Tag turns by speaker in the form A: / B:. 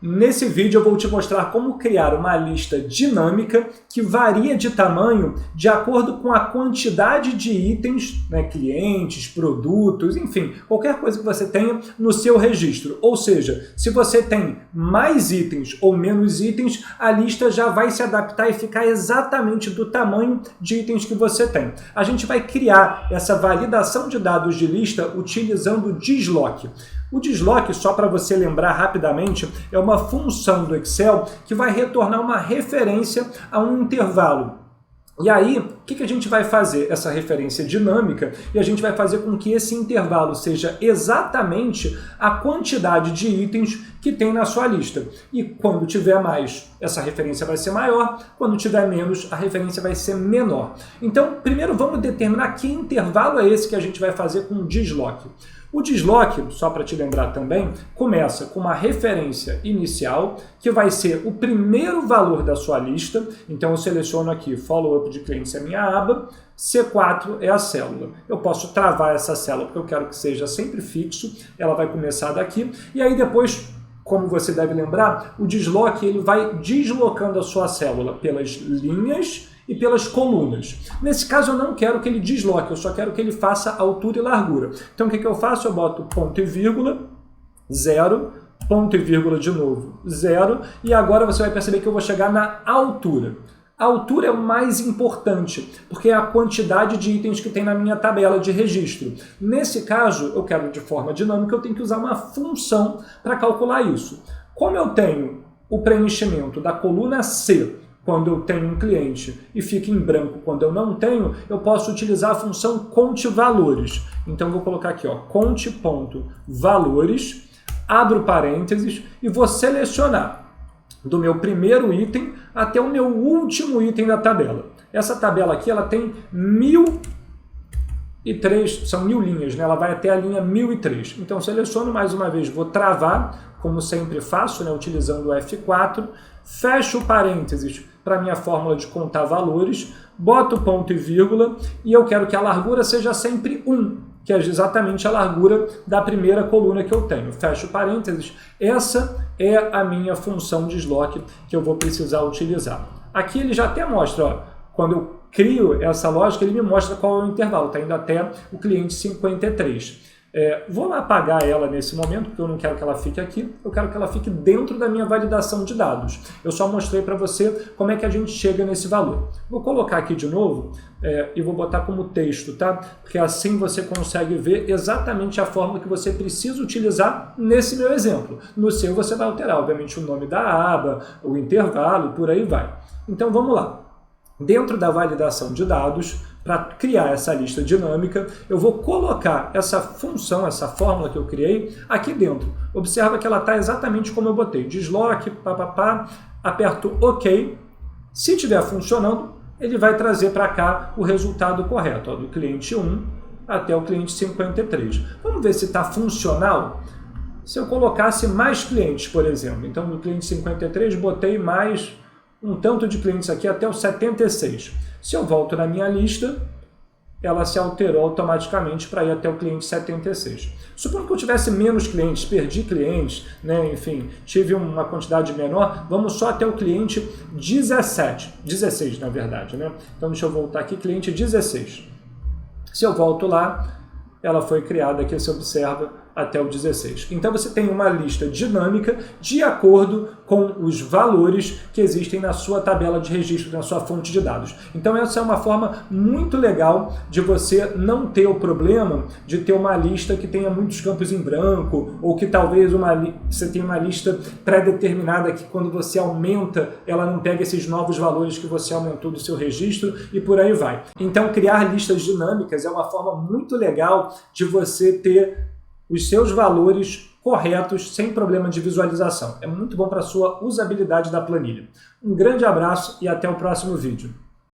A: Nesse vídeo eu vou te mostrar como criar uma lista dinâmica que varia de tamanho de acordo com a quantidade de itens, clientes, produtos, enfim, qualquer coisa que você tenha no seu registro. Ou seja, se você tem mais itens ou menos itens, a lista já vai se adaptar e ficar exatamente do tamanho de itens que você tem. A gente vai criar essa validação de dados de lista utilizando o Disloc. O Disloc, só para você lembrar rapidamente, é uma função do Excel que vai retornar uma referência a um intervalo. E aí, o que a gente vai fazer? Essa referência dinâmica, e a gente vai fazer com que esse intervalo seja exatamente a quantidade de itens que tem na sua lista. E quando tiver mais, essa referência vai ser maior, quando tiver menos, a referência vai ser menor. Então, primeiro vamos determinar que intervalo é esse que a gente vai fazer com o Disloc. O Disloc, só para te lembrar também, começa com uma referência inicial, que vai ser o primeiro valor da sua lista. Então eu seleciono aqui Follow Up de clientes é a minha aba, C4 é a célula. Eu posso travar essa célula porque eu quero que seja sempre fixo, ela vai começar daqui, e aí depois, como você deve lembrar, o Disloc ele vai deslocando a sua célula pelas linhas e pelas colunas. Nesse caso eu não quero que ele desloque, eu só quero que ele faça altura e largura. Então o que eu faço? Eu boto ponto e vírgula, 0, ponto e vírgula de novo, 0, e agora você vai perceber que eu vou chegar na altura. A altura é o mais importante, porque é a quantidade de itens que tem na minha tabela de registro. Nesse caso, eu quero de forma dinâmica, eu tenho que usar uma função para calcular isso. Como eu tenho o preenchimento da coluna C, quando eu tenho um cliente, e fica em branco quando eu não tenho, eu posso utilizar a função conteValores. Então, vou colocar aqui, conte.valores, abro parênteses e vou selecionar do meu primeiro item até o meu último item da tabela. Essa tabela aqui ela tem 1003, são 1000 linhas, ela vai até a linha 1003. Então, seleciono mais uma vez, vou travar, como sempre faço, utilizando o F4, fecho parênteses para a minha fórmula de contar valores, boto ponto e vírgula, e eu quero que a largura seja sempre 1, que é exatamente a largura da primeira coluna que eu tenho. Fecho parênteses, essa é a minha função Disloc que eu vou precisar utilizar. Aqui ele já até mostra, quando eu crio essa lógica, ele me mostra qual é o intervalo, está indo até o cliente 53. Vou apagar ela nesse momento, porque eu não quero que ela fique aqui, eu quero que ela fique dentro da minha validação de dados. Eu só mostrei para você como é que a gente chega nesse valor. Vou colocar aqui de novo e vou botar como texto, tá? Porque assim você consegue ver exatamente a forma que você precisa utilizar nesse meu exemplo. No seu você vai alterar, obviamente, o nome da aba, o intervalo, por aí vai. Então vamos lá. Dentro da validação de dados, para criar essa lista dinâmica, eu vou colocar essa função, essa fórmula que eu criei, aqui dentro. Observa que ela está exatamente como eu botei. Disloc, aperto OK. Se estiver funcionando, ele vai trazer para cá o resultado correto, do cliente 1 até o cliente 53. Vamos ver se está funcional? Se eu colocasse mais clientes, por exemplo, então no cliente 53 botei mais um tanto de clientes aqui até o 76. Se eu volto na minha lista, ela se alterou automaticamente para ir até o cliente 76. Supondo que eu tivesse menos clientes, perdi clientes, enfim, tive uma quantidade menor, vamos só até o cliente 16 na verdade. Então deixa eu voltar aqui, cliente 16. Se eu volto lá, ela foi criada, aqui você observa, até o 16. Então você tem uma lista dinâmica de acordo com os valores que existem na sua tabela de registro, na sua fonte de dados. Então essa é uma forma muito legal de você não ter o problema de ter uma lista que tenha muitos campos em branco, ou que talvez você tenha uma lista pré-determinada que quando você aumenta, ela não pega esses novos valores que você aumentou do seu registro e por aí vai. Então criar listas dinâmicas é uma forma muito legal de você ter os seus valores corretos, sem problema de visualização. É muito bom para a sua usabilidade da planilha. Um grande abraço e até o próximo vídeo.